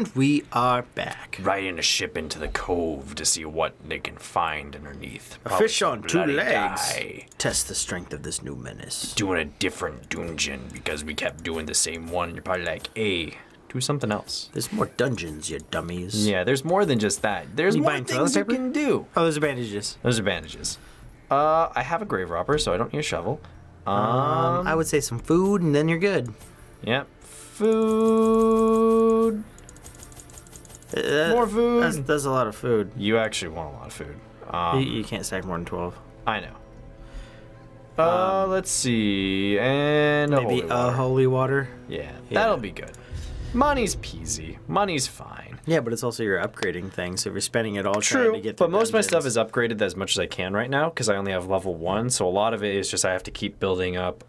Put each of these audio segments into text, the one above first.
And we are back. Riding a ship into the Cove to see what they can find underneath. A fish on 2 Bloody legs. guy. Test the strength of this new menace. Doing a different dungeon because we kept doing the same one. And you're probably like, hey, do something else. There's more dungeons, you dummies. Yeah, there's more than just that. There's more things you can do. Oh, there's bandages. Those are bandages. I have a grave robber, so I don't need a shovel. I would say some food, and then you're good. Yep. Food. More food. That's a lot of food. You actually want a lot of food. You can't stack more than 12. I know. Let's see. And Maybe holy water. Yeah, that'll be good. Money's peasy. Money's fine. Yeah, but it's also your upgrading thing, so if you're spending it all trying to get but most of my stuff is upgraded as much as I can right now because I only have level 1, so a lot of it is just I have to keep building up,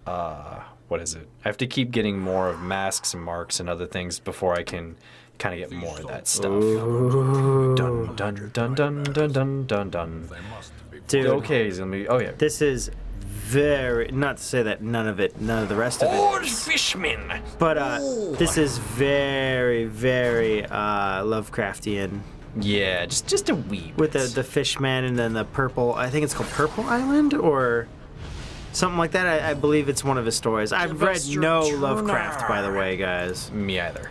what is it? I have to keep getting more of masks and marks and other things before I can kind of get more of that stuff. Ooh. Dun, dun, dun, dun, dun, dun, dun, dun. Dude, Okay, let me, oh yeah. this is very, not to say that none of the rest of it Old is, fishman. but this is very, very Lovecraftian. Yeah, just a wee bit. With the fishman and then the purple, I think it's called Purple Island or something like that. I believe it's one of his stories. I've read no Lovecraft, by the way, guys. Me either.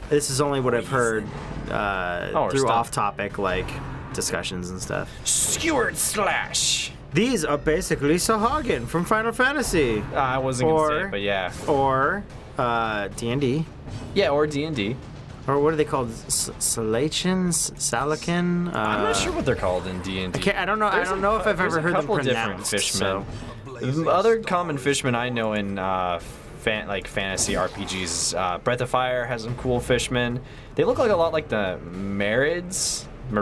This is only what I've heard through stuff. off-topic like discussions and stuff. Skewered slash. These are basically Sahagin from Final Fantasy. I wasn't gonna say it, but yeah. Or D&D. Yeah, or D&D. Or what are they called? Salachins? Salakin? I'm not sure what they're called in D&D. I don't know. I don't know if I've ever heard them pronounced. Different fishmen. So. Other common fishmen I know in fantasy RPGs, Breath of Fire has some cool fishmen. They look like a lot like the Madrids in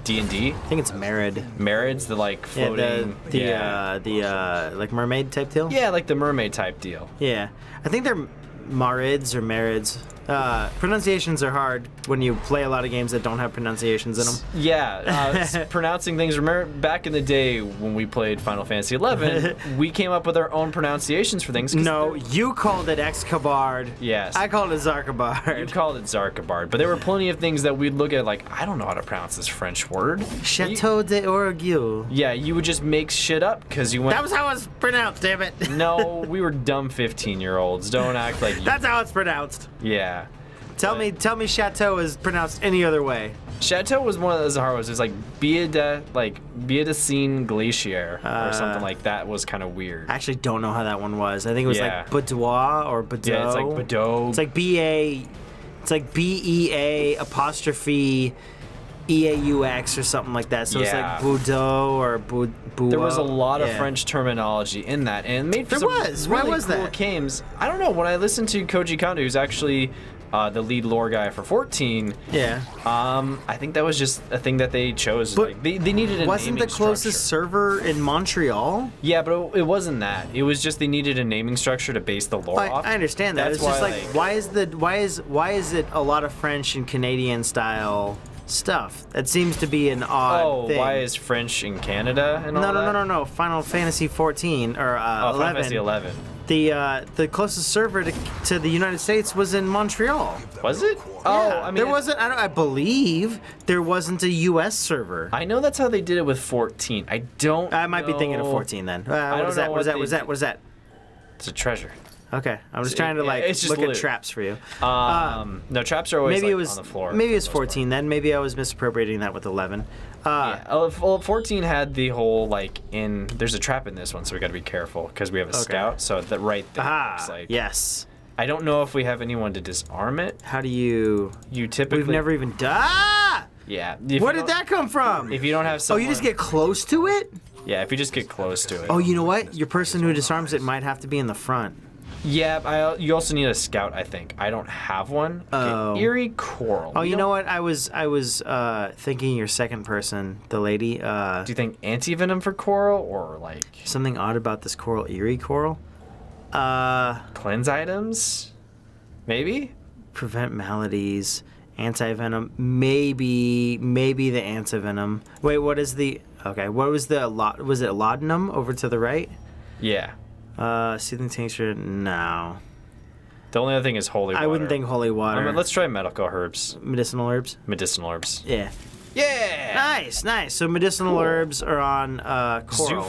D&D. I think it's Merid. Marids, the like floating. The like mermaid type deal. Yeah, like the mermaid type deal. Yeah, I think they're Marids or Marids. Pronunciations are hard when you play a lot of games that don't have pronunciations in them. Yeah, pronouncing things. Remember back in the day when we played Final Fantasy XI, we came up with our own pronunciations for things. No, you called it Excabard. Yes. I called it Zarkabard. You called it Zarkabard, but there were plenty of things that we'd look at like, I don't know how to pronounce this French word. Chateau de Orgueil. Yeah, you would just make shit up because you went... That was how it's pronounced, damn it. No, we were dumb 15-year-olds. Don't act like you... That's how it's pronounced. Yeah. Tell me Chateau is pronounced any other way. Chateau was one of those hard ones. It was like Biedacine Glacier or something like that. Was kind of weird. I actually don't know how that one was. I think it was like Boudoir or Bordeaux. Yeah, it's like Bordeaux. It's like B-A, it's like B-E-A apostrophe E-A-U-X or something like that. So it's like Bordeaux or Bordeaux. There was a lot of French terminology in that, and it made for some really cool games. I don't know. When I listened to Koji Kondo, who's actually the lead lore guy for 14. Yeah. I think that was just a thing that they chose. But like, they needed a wasn't naming the closest server in Montreal? Yeah, but it wasn't that. It was just they needed a naming structure to base the lore off. I understand that. That's it's just like why is it a lot of French and Canadian style stuff? That seems to be an odd thing. Why is French in Canada and all that? No. Final Fantasy 14 or 11. Final Fantasy 11. The closest server to the United States was in Montreal. Was it? Yeah, I mean, there wasn't. I believe there wasn't a U.S. server. I know that's how they did it with 14. I don't. I might be thinking of 14 then. What is that? What is that? It's a treasure. Okay, I was trying to look at traps for you. No, traps are always on the floor. Maybe it was 14 then. Maybe I was misappropriating that with 11. Well, 14 had the whole there's a trap in this one, so we got to be careful because we have a scout. So that right there. Looks like. Yes. I don't know if we have anyone to disarm it. How do you? You typically. We've never even done. Yeah. Where did that come from? If you don't have someone. Oh, you just get close to it? Yeah, if you just get close to it. Oh, you know what? Your person who disarms it might have to be in the front. Yeah, you also need a scout, I think. I don't have one. Okay, Eerie Coral. Oh, you know what? I was thinking your second person, the lady. Do you think anti-venom for coral or something odd about this coral? Eerie Coral. Cleanse items, maybe. Prevent maladies. Anti-venom. Maybe the anti-venom. Wait, what is the? Okay, what was the was it laudanum over to the right? Yeah. Soothing tincture, no. The only other thing is holy water. I wouldn't think holy water. I mean, let's try medical herbs. Medicinal herbs? Medicinal herbs. Yeah. Yeah! Nice. So medicinal herbs are on coral.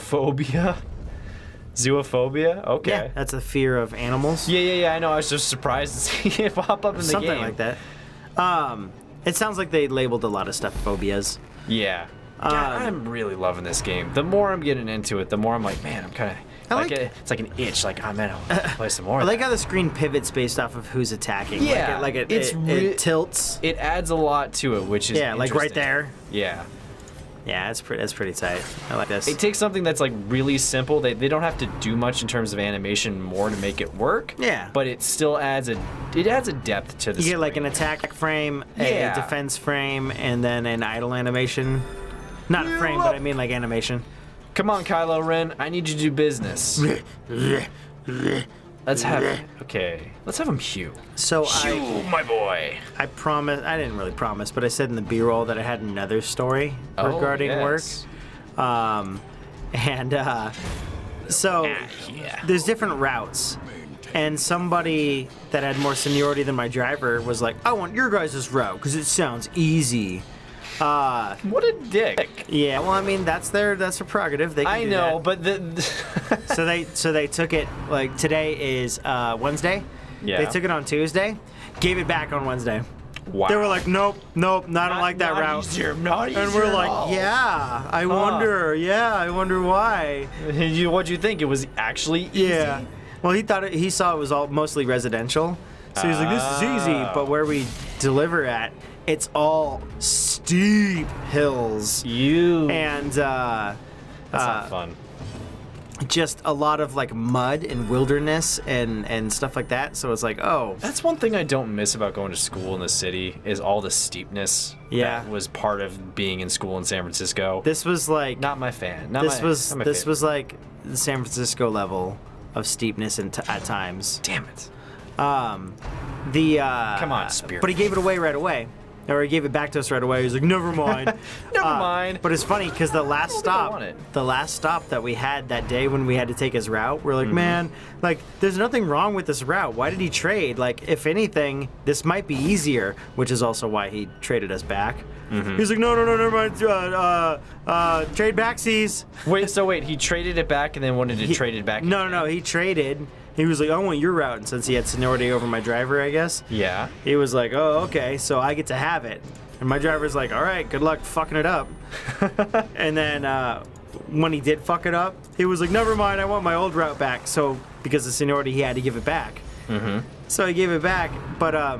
Zoophobia? Okay. Yeah, that's a fear of animals. Yeah, I know. I was just surprised to see it pop up in the game. Something like that. It sounds like they labeled a lot of stuff phobias. Yeah. God, I'm really loving this game. The more I'm getting into it, the more I'm like, man, I'm kind of... it's like an itch. Like, oh, man, I want to play some more. I like how the screen pivots based off of who's attacking. Yeah. It tilts. It adds a lot to it, which is like right there. Yeah. Yeah, that's pretty tight. I like this. It takes something that's like really simple. They don't have to do much in terms of animation more to make it work. Yeah. But it still adds a depth to the You get like an attack frame, a defense frame, and then an idle animation. Not a frame, but I mean like animation. Come on, Kylo Ren. I need you to do business. Let's have him hew. So Hew, my boy. I didn't really promise, but I said in the B-roll that I had another story regarding work. There's different routes. And somebody that had more seniority than my driver was like, I want your guys' route because it sounds easy. What a dick. Yeah, well, I mean, that's their prerogative. They can do that. But so they took it, like, today is Wednesday. Yeah. They took it on Tuesday, gave it back on Wednesday. Wow. They were like, nope, I don't like that route. Not easier and we're like, I wonder why. What'd you think? It was actually easy? Yeah. Well, he saw it was all mostly residential. So he was like, this is easy. But where we deliver at, it's all steep hills. And that's not fun. Just a lot of like mud and wilderness and stuff like that. So it's like, that's one thing I don't miss about going to school in the city is all the steepness. Yeah. That was part of being in school in San Francisco. This was like not my fan. This was like the San Francisco level of steepness at times. Damn it. Come on, Spirit. But he gave it away right away. Or he gave it back to us right away. He's like, never mind. Never mind. But it's funny because the last stop that we had that day when we had to take his route, we're like, man, like, there's nothing wrong with this route. Why did he trade? Like, if anything, this might be easier, which is also why he traded us back. He's like, no, never mind. Trade backsies. Wait, he traded it back and then wanted to trade it back? No, he traded. He was like, I want your route. And since he had seniority over my driver, I guess. Yeah. He was like, oh, okay, so I get to have it. And my driver's like, all right, good luck fucking it up. And then when he did fuck it up, he was like, never mind, I want my old route back. So because of seniority, he had to give it back. So he gave it back, but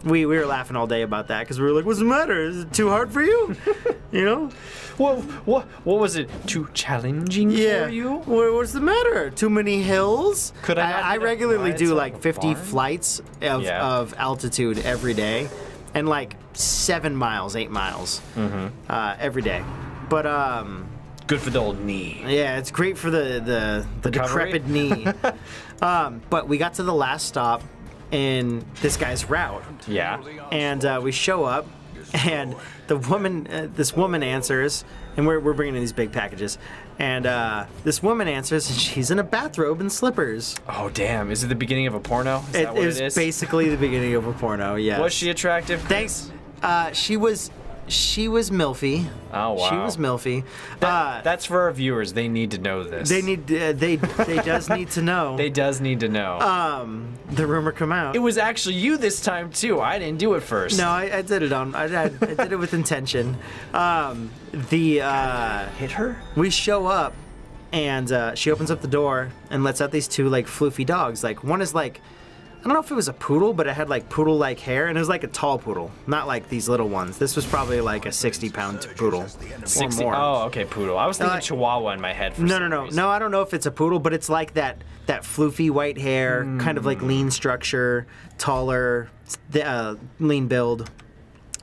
we were laughing all day about that because we were like, what's the matter? Is it too hard for you? You know? What was it? Too challenging for you? What's the matter? Too many hills? I regularly do like 50 flights of altitude every day, and like 7 miles, 8 miles every day. But good for the old knee. Yeah, it's great for the decrepit knee. But we got to the last stop in this guy's route. Yeah. And we show up, and this woman answers, and we're bringing in these big packages, and this woman answers, and she's in a bathrobe and slippers. Oh, damn. Is it the beginning of a porno? Is that what it is? It was basically the beginning of a porno, yes. Was she attractive? Thanks. She was milfy. Oh, wow. She was milfy. That's for our viewers. They need to know this. They does need to know. They does need to know. The rumor come out. It was actually you this time too. I didn't do it first. No, I did it I did it with intention. Hit her? We show up, and she opens up the door and lets out these two like floofy dogs. Like one is like, I don't know if it was a poodle, but it had like poodle-like hair, and it was like a tall poodle, not like these little ones. This was probably like a 60-pound poodle. 60? Or more. Oh, okay, poodle. I was thinking Chihuahua in my head for some reason. No, I don't know if it's a poodle, but it's like that floofy white hair, kind of like lean structure, taller, lean build,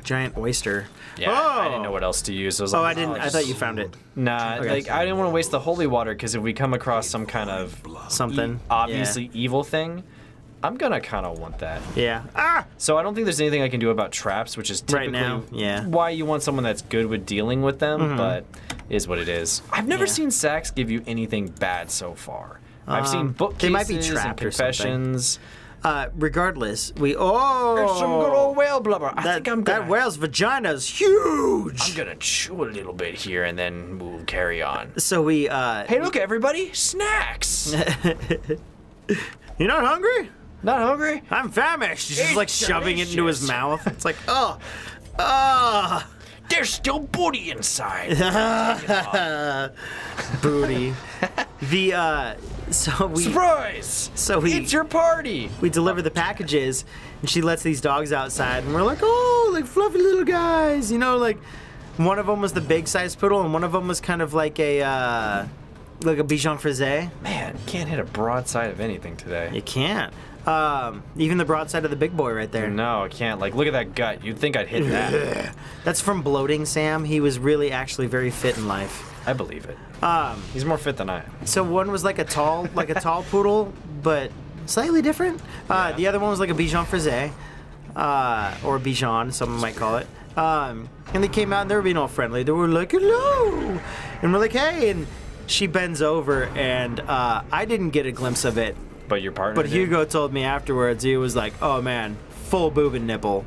giant oyster. Yeah, I didn't know what else to use. So I was I didn't. I thought you found it. Nah, okay. Like I didn't want to waste the holy water because if we come across some kind of obviously evil thing, I'm gonna kind of want that. Yeah. So I don't think there's anything I can do about traps, which is typically why you want someone that's good with dealing with them, but is what it is. I've never seen Saks give you anything bad so far. I've seen bookcases they might be trapped and confessions. Regardless, There's some good old whale blubber. That whale's vagina's huge. I'm gonna chew a little bit here and then we'll carry on. So we. Hey, look, everybody! Snacks. You're not hungry? Not hungry? I'm famished. He's just It's like shoving it into his delicious. mouth. It's like, oh. There's still booty inside. Booty. So we. Surprise! So we. It's your party. We deliver the packages, and she lets these dogs outside, and we're like, oh, like fluffy little guys, you know, like one of them was the big size poodle, and one of them was kind of like a Bichon Frise. Man, can't hit a broadside of anything today. You can't. Even the broadside of the big boy right there. No, I can't. Like, look at that gut. You'd think I'd hit that. That's from bloating, Sam. He was really actually very fit in life. I believe it. He's more fit than I am. So one was like a tall poodle, but slightly different. The other one was like a Bichon Frise, or a Bichon, some might call it. And they came out and they were being all friendly. They were like, hello, and we're like, hey, and she bends over, and I didn't get a glimpse of it. But your partner But did? Hugo told me afterwards, he was like, oh man, full boob and nipple.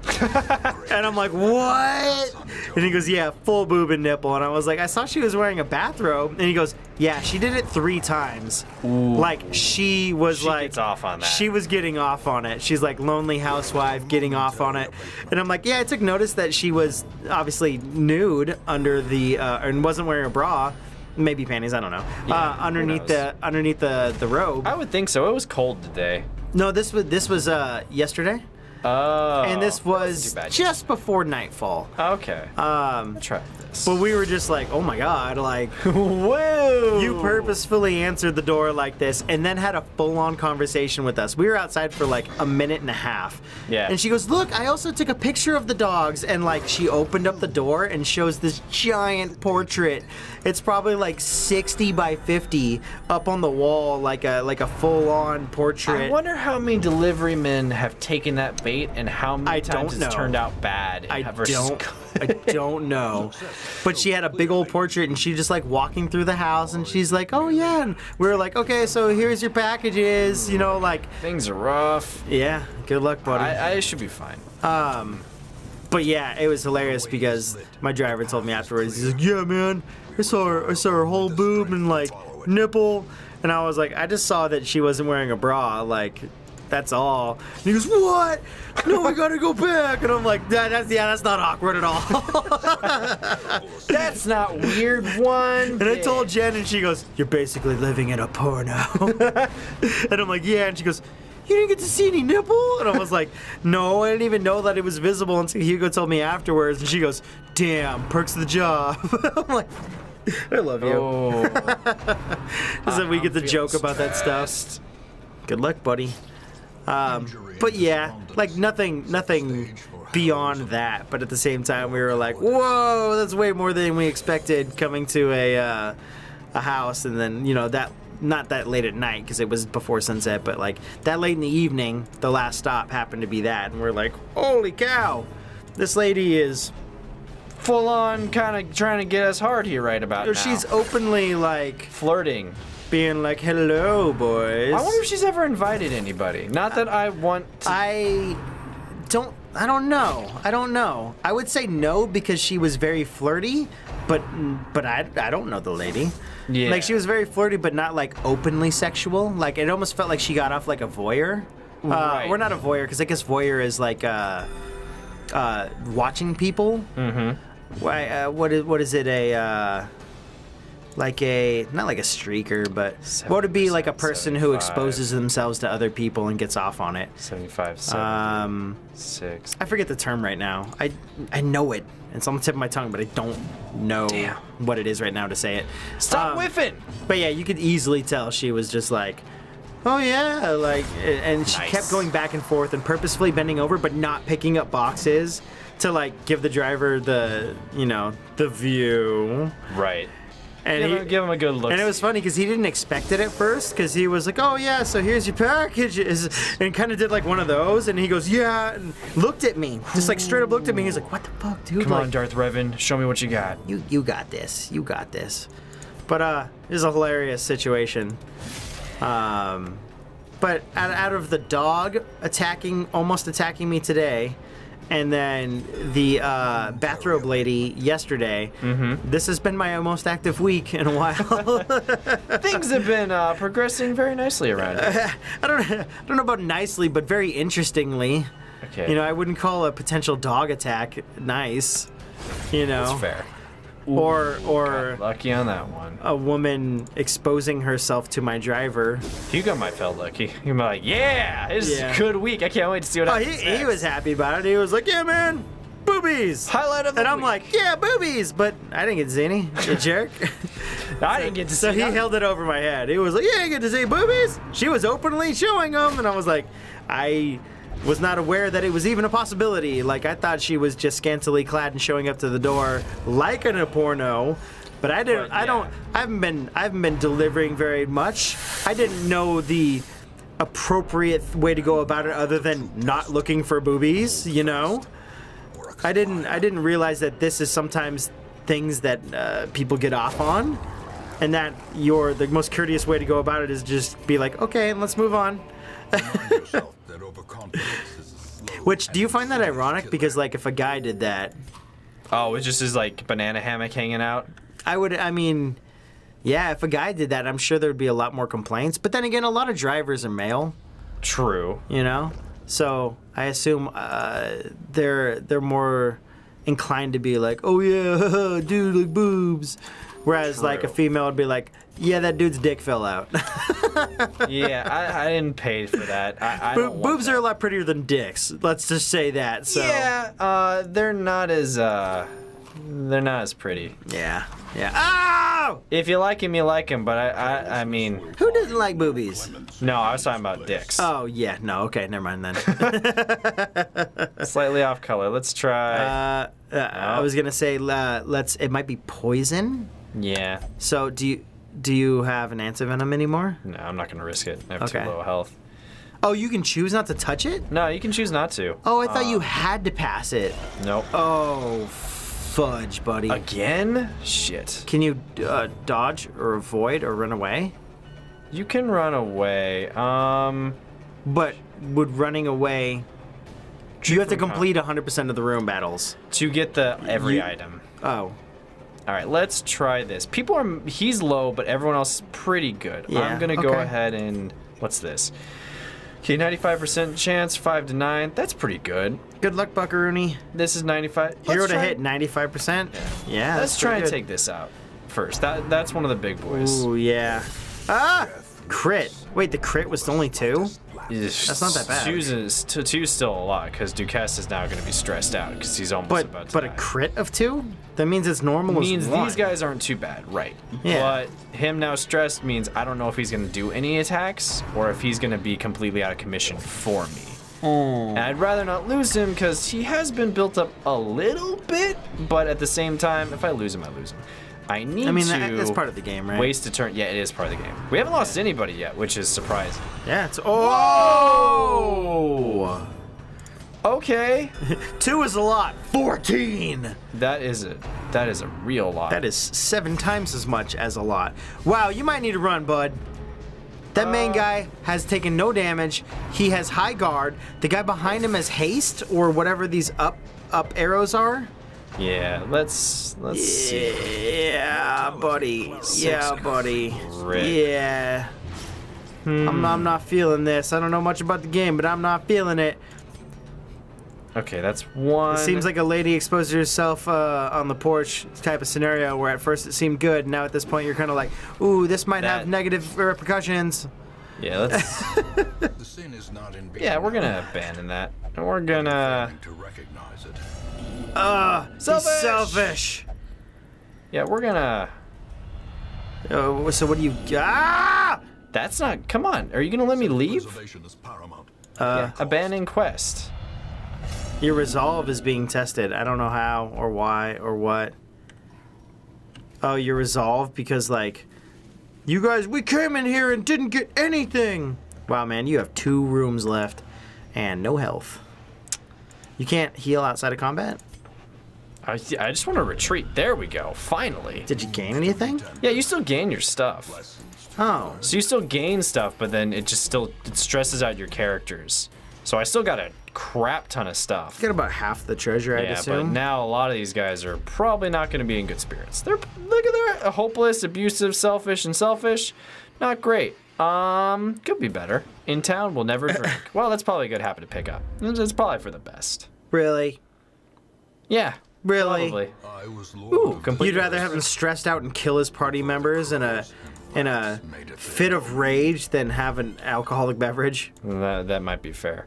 And I'm like, what? And he goes, yeah, full boob and nipple. And I was like, I saw she was wearing a bathrobe. And he goes, yeah, she did it 3 times. Ooh. Like, she was She like, gets off on that. She was getting off on it. She's like lonely housewife getting off on it. And I'm like, yeah, I took notice that she was obviously nude under the, and wasn't wearing a bra. Maybe panties, I don't know. Yeah, underneath the robe. I would think so. It was cold today. No, this was yesterday. Oh. And this was Wasn't too bad. just before nightfall. Okay. I'll try this. But we were just like, oh my god, like, whoa! you purposefully answered the door like this and then had a full-on conversation with us. We were outside for like a minute and a half. Yeah. And she goes, look, I also took a picture of the dogs, and like she opened up the door and shows this giant portrait. It's probably like 60 by 50 up on the wall, like a full-on portrait. I wonder how many delivery men have taken that bait and how many times it's turned out bad. I don't know. But she had a big old portrait, and she just like walking through the house, and she's like, oh yeah, and we were like, okay, so here's your packages, you know, like, Things are rough. yeah, good luck, buddy. I should be fine. But yeah, it was hilarious because my driver told me afterwards, he's like, yeah, man, I saw her whole boob and like nipple, and I was like, I just saw that she wasn't wearing a bra, like, that's all. And he goes, what? No, we gotta go back. And I'm like, that's not awkward at all. That's not weird one. And I told Jen, and she goes, you're basically living in a porno. And I'm like, yeah. And she goes, you didn't get to see any nipple? And I was like, no, I didn't even know that it was visible until Hugo told me afterwards. And she goes, damn, perks of the job. I'm like, I love you. Oh. So we get the joke about that stuff. Good luck, buddy. But yeah, like nothing beyond that. But at the same time, we were like, whoa, that's way more than we expected coming to a house. And then, you know, that not that late at night because it was before sunset, but like that late in the evening, the last stop happened to be that. And we're like, holy cow, this lady is... Full on kind of trying to get us hard here right about now. She's openly like... flirting. Being like, hello, boys. I wonder if she's ever invited anybody. Not that I want to... I don't know. I would say no because she was very flirty, but I don't know the lady. Yeah. Like she was very flirty, but not like openly sexual. Like it almost felt like she got off like a voyeur. Right. Or not a voyeur, because I guess voyeur is like watching people. Mm-hmm. Why? What is it? Like a, not like a streaker, but what would it be like a person who 75. exposes themselves to other people and gets off on it? 75, 6. I forget the term right now. I know it. It's on the tip of my tongue, but I don't know what it is right now to say it. Stop whiffing! But yeah, you could easily tell she was just like, oh yeah, like, and she kept going back and forth and purposefully bending over, but not picking up boxes to like give the driver the, you know, the view. Right. And give him a good look. And it was funny because he didn't expect it at first because he was like, oh yeah, so here's your packages, and kind of did like one of those, and he goes, yeah, and looked at me, just like straight up looked at me. He's like, what the fuck, dude? Come like, on, Darth Revan, show me what you got. You got this. You got this. But it was a hilarious situation. But out of the dog almost attacking me today, and then the bathrobe lady yesterday, this has been my most active week in a while. Things have been progressing very nicely around here. I don't know about nicely, but very interestingly. Okay. You know, I wouldn't call a potential dog attack nice. You know. That's fair. Or Got lucky on that one. a woman exposing herself to my driver. Hugo might felt lucky. He might like, yeah, this is a good week. I can't wait to see what happens. He was happy about it. He was like, yeah, man, boobies. Highlight of the And I'm week. like, yeah, boobies. But I didn't get to see any. You jerk. I didn't get to see So he that. held it over my head. He was like, yeah, you get to see boobies. She was openly showing them. And I was like, I was not aware that it was even a possibility. Like, I thought she was just scantily clad and showing up to the door like in a porno. But I didn't. But, yeah. I haven't been delivering very much. I didn't know the appropriate way to go about it other than not looking for boobies. You know, I didn't realize that this is sometimes things that people get off on, and that the most courteous way to go about it is just be like, okay, let's move on. Which, do you find that ironic? Because, like, if a guy did that... Oh, it just is like banana hammock hanging out? I mean, yeah, if a guy did that, I'm sure there would be a lot more complaints. But then again, a lot of drivers are male. True. You know? So, I assume they're more inclined to be like, oh, yeah, dude, like boobs. Whereas, like, a female would be like, yeah, that dude's dick fell out. Yeah, I didn't pay for that. I don't want boobs that. are a lot prettier than dicks. Let's just say that. So. Yeah, they're not as pretty. Yeah. Oh! If you like him, you like him. But I mean, Who doesn't like boobies? no, I was talking about dicks. Oh, yeah. No, okay. Never mind then. Slightly off color. Let's try. I was going to say, it might be poison. Yeah. So, do you have an antivenom anymore? No, I'm not gonna risk it. I have Okay. too low health. Oh, you can choose not to touch it? No, you can choose not to. Oh, I thought you had to pass it. Nope. Oh, fudge, buddy. Again? Shit. Can you dodge or avoid or run away? You can run away. But would running away... You have to from complete 100% of the room battles. To get the every item. Oh. All right, let's try this. He's low, but everyone else is pretty good. Yeah, I'm gonna go okay. ahead and, what's this? Okay, 95% chance, 5 to 9. That's pretty good. Good luck, Buckaroony. This is 95. Hero to hit 95%? Yeah. Let's try and take this out first. That's one of the big boys. Ooh, yeah. Ah! Crit. Wait, the crit was only 2? That's not that bad. Two's still a lot, because Duquesne is now going to be stressed out, because he's almost about to But die. a crit of 2? That means it's normal as means 1. these guys aren't too bad, right? Yeah. But him now stressed means I don't know if he's going to do any attacks, or if he's going to be completely out of commission for me. And I'd rather not lose him, because he has been built up a little bit, but at the same time, if I lose him, I lose him. I need that's part of the game, right? waste a turn. Yeah, it is part of the game. We haven't lost anybody yet, which is surprising. Yeah, it's... Oh! Okay. 2 is a lot. 14! That is a real lot. That is 7 times as much as a lot. Wow, you might need to run, bud. That main guy has taken no damage. He has high guard. The guy behind him has haste, or whatever these up arrows are. Yeah, let's see. Yeah, buddy. Yeah, buddy. crit. Yeah. I'm not feeling this. I don't know much about the game, but I'm not feeling it. Okay, that's one. It seems like a lady exposed herself on the porch type of scenario where at first it seemed good. Now at this point you're kind of like, ooh, this might have negative repercussions. Yeah, let's. The sin is not in being Yeah, we're gonna abandon that. And we're gonna. to recognize it. He's Selfish! selfish. Yeah, we're gonna. So what do you... Ah! That's not. Come on. Are you gonna let me leave? Preservation is paramount. Yeah, abandon quest. Your resolve is being tested. I don't know how or why or what. Oh, your resolve because, like, you guys, we came in here and didn't get anything. Wow, man, you have 2 rooms left and no health. You can't heal outside of combat? I just want to retreat. There we go. Finally. Did you gain anything? Yeah, you still gain your stuff. Lessons Oh. So you still gain stuff, but then it stresses out your characters. So I still got a crap ton of stuff. Get about half the treasure, I'd Yeah, assume. but now a lot of these guys are probably not going to be in good spirits. Look at their hopeless, abusive, selfish. Not great. Could be better. In town, we'll never drink. Well, that's probably a good habit to pick up. It's probably for the best. Really? Yeah. Really? Probably. I was Lord Ooh, of complete. You'd rather have him stressed out and kill his party members in a fit of rage than have an alcoholic beverage? That might be fair.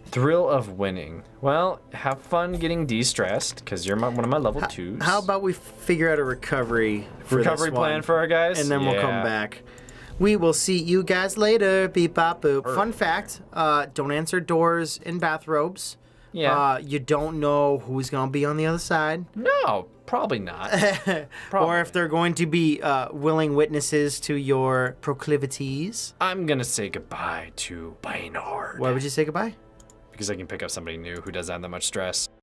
Thrill of winning. Well, have fun getting de-stressed, because you're one of my level 2s. How about we figure out a recovery recovery this plan one, for our guys? and then we'll come Yeah. back. We will see you guys later. Beep bop boop. Fun fact: don't answer doors in bathrobes. Yeah. You don't know who's gonna be on the other side, No, probably not. or if they're going to be willing witnesses to your proclivities. I'm gonna say goodbye to Baynard. Why would you say goodbye? Because I can pick up somebody new who doesn't have that much stress.